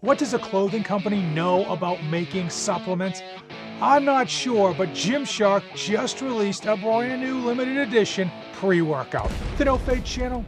What does a clothing company know about making supplements? I'm not sure, but Gymshark just released a brand new limited edition pre-workout. The NutraBio channel,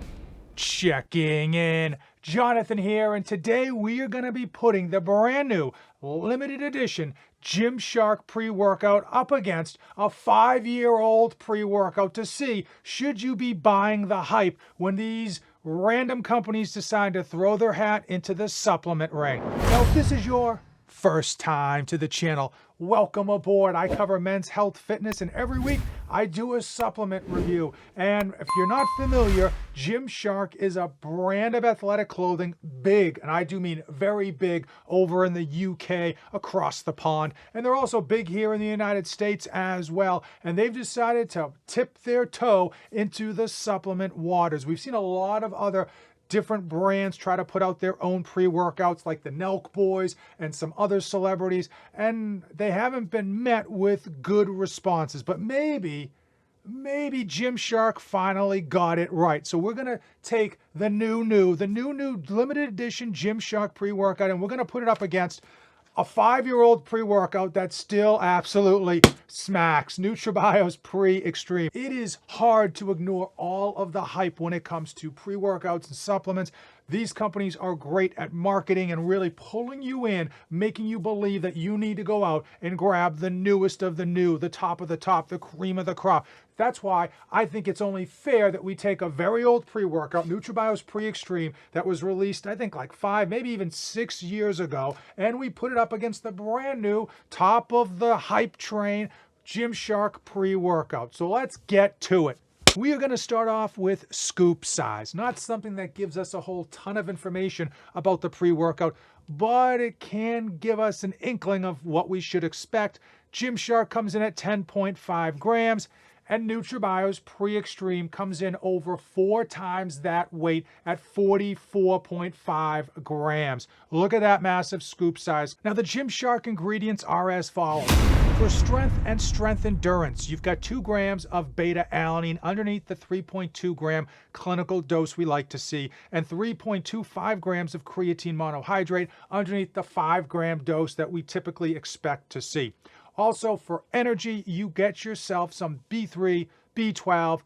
checking in. Jonathan here, and today we are going to be putting the brand new limited edition Gymshark Pre-Workout up against a 5-year-old pre-workout to see should you be buying the hype when these random companies decide to throw their hat into the supplement ring. Now, if this is your first time to the channel, welcome aboard. I cover men's health, fitness, and every week I do a supplement review. And if you're not familiar, Gymshark is a brand of athletic clothing, big, and I do mean very big, over in the UK, across the pond. And they're also big here in the United States as well. And they've decided to tip their toe into the supplement waters. We've seen a lot of other different brands try to put out their own pre-workouts like the Nelk Boys and some other celebrities, and they haven't been met with good responses. But maybe Gymshark finally got it right. So we're gonna take the new limited edition Gymshark pre-workout, and we're gonna put it up against a 5-year-old pre-workout that still absolutely smacks, NutraBio PRE Extreme. It is hard to ignore all of the hype when it comes to pre-workouts and supplements. These companies are great at marketing and really pulling you in, making you believe that you need to go out and grab the newest of the new, the top of the top, the cream of the crop. That's why I think it's only fair that we take a very old pre-workout, NutraBio's PRE Extreme, that was released, I think, like 5, maybe even 6 years ago, and we put it up against the brand new, top of the hype train, Gymshark pre-workout. So let's get to it. We are going to start off with scoop size, not something that gives us a whole ton of information about the pre-workout, but it can give us an inkling of what we should expect. Gymshark comes in at 10.5 grams, and NutraBio's PRE Extreme comes in over 4 times that weight at 44.5 grams. Look at that massive scoop size. Now, the Gymshark ingredients are as follows. For strength and strength endurance, you've got 2 grams of beta-alanine underneath the 3.2 gram clinical dose we like to see, and 3.25 grams of creatine monohydrate underneath the 5 gram dose that we typically expect to see. Also, for energy, you get yourself some B3, B12,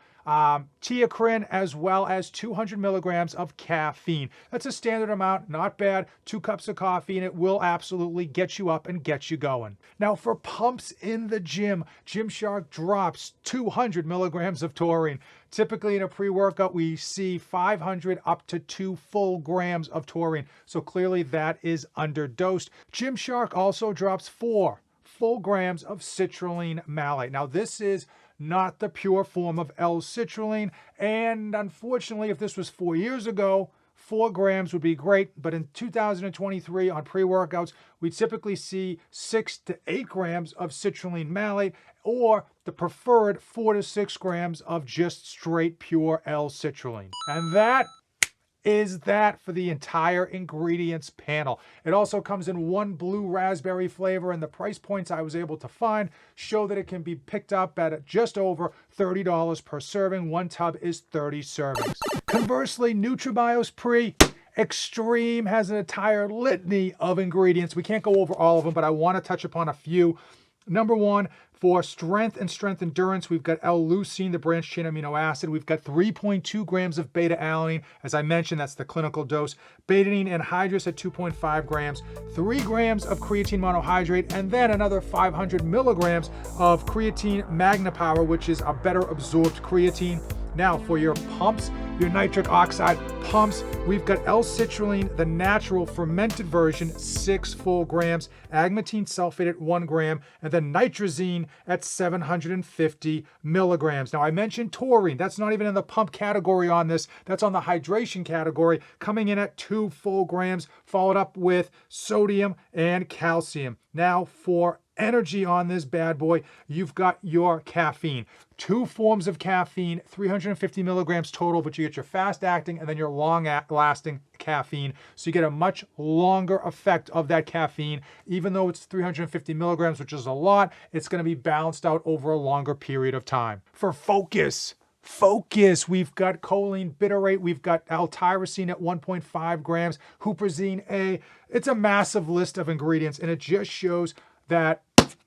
teocrine, as well as 200 milligrams of caffeine. That's a standard amount, not bad. 2 cups of coffee, and it will absolutely get you up and get you going. Now, for pumps in the gym, Gymshark drops 200 milligrams of taurine. Typically in a pre-workout, we see 500 up to 2 full grams of taurine. So clearly that is underdosed. Gymshark also drops 4 full grams of citrulline malate. Now, this is not the pure form of L-citrulline, and unfortunately, if this was 4 years ago, 4 grams would be great, but in 2023 on pre-workouts, we typically see 6 to 8 grams of citrulline malate, or the preferred 4 to 6 grams of just straight pure L-citrulline. And that is that for the entire ingredients panel. It also comes in 1 blue raspberry flavor, and the price points I was able to find show that it can be picked up at just over $30 per serving. 1 tub is 30 servings. Conversely, NutraBio's PRE Extreme has an entire litany of ingredients. We can't go over all of them, but I want to touch upon a few. Number 1, for strength and strength endurance, we've got L-leucine, the branched chain amino acid. We've got 3.2 grams of beta-alanine. As I mentioned, that's the clinical dose. Betadine anhydrous at 2.5 grams, 3 grams of creatine monohydrate, and then another 500 milligrams of creatine magnapower, which is a better absorbed creatine. Now, for your pumps, your nitric oxide pumps, we've got L-citrulline, the natural fermented version, 6 full grams, agmatine sulfate at 1 gram, and then nitrazine at 750 milligrams. Now, I mentioned taurine. That's not even in the pump category on this. That's on the hydration category, coming in at 2 full grams, followed up with sodium and calcium. Now, for energy on this bad boy, you've got your caffeine. 2 forms of caffeine, 350 milligrams total, but you get your fast acting and then your long lasting caffeine. So you get a much longer effect of that caffeine. Even though it's 350 milligrams, which is a lot, it's going to be balanced out over a longer period of time. For focus, focus. We've got choline bitters, we've got L-tyrosine at 1.5 grams, huperzine A. It's a massive list of ingredients, and it just shows that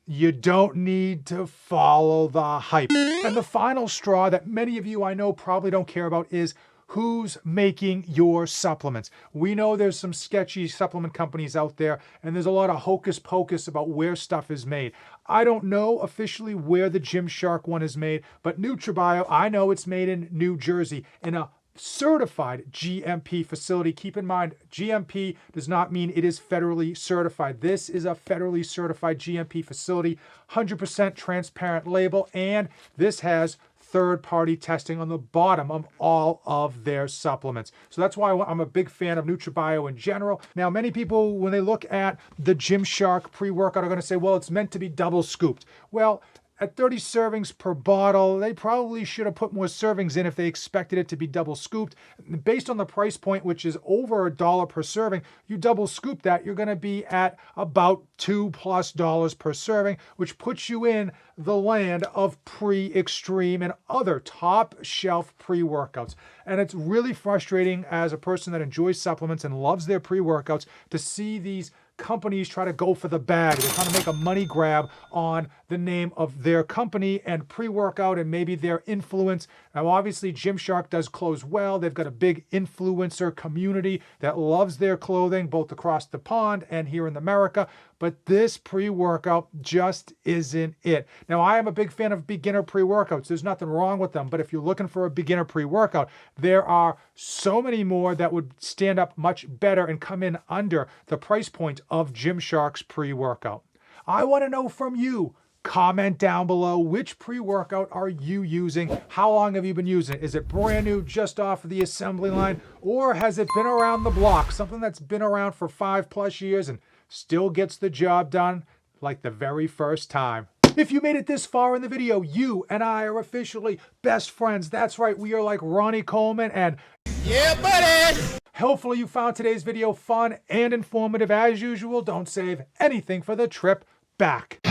you don't need to follow the hype. And the final straw that many of you I know probably don't care about is who's making your supplements. We know there's some sketchy supplement companies out there, and there's a lot of hocus pocus about where stuff is made. I don't know officially where the Gymshark one is made, but NutraBio, I know it's made in New Jersey in a certified GMP facility. Keep in mind, GMP does not mean it is federally certified. This is a federally certified GMP facility, 100% transparent label, and this has third-party testing on the bottom of all of their supplements. So that's why I'm a big fan of NutraBio in general. Now, many people, when they look at the Gymshark Pre-Workout, are going to say, well, it's meant to be double scooped. Well, at 30 servings per bottle, they probably should have put more servings in if they expected it to be double scooped. Based on the price point, which is over $1 per serving, you double scoop that, you're going to be at about $2+ per serving, which puts you in the land of Pre Extreme and other top shelf pre-workouts. And it's really frustrating as a person that enjoys supplements and loves their pre-workouts to see these companies try to go for the bag. They're trying to make a money grab on the name of their company and pre-workout and maybe their influence. Now, obviously, Gymshark does clothes well. They've got a big influencer community that loves their clothing, both across the pond and here in America. But this pre-workout just isn't it. Now, I am a big fan of beginner pre-workouts. There's nothing wrong with them. But if you're looking for a beginner pre-workout, there are so many more that would stand up much better and come in under the price point of Gymshark's pre-workout. I want to know from you. Comment down below, which pre-workout are you using? How long have you been using it? Is it brand new, just off of the assembly line? Or has it been around the block? Something that's been around for 5+ years and still gets the job done like the very first time. If you made it this far in the video, you and I are officially best friends. That's right, we are like Ronnie Coleman and yeah, buddy! Hopefully you found today's video fun and informative as usual. Don't save anything for the trip back.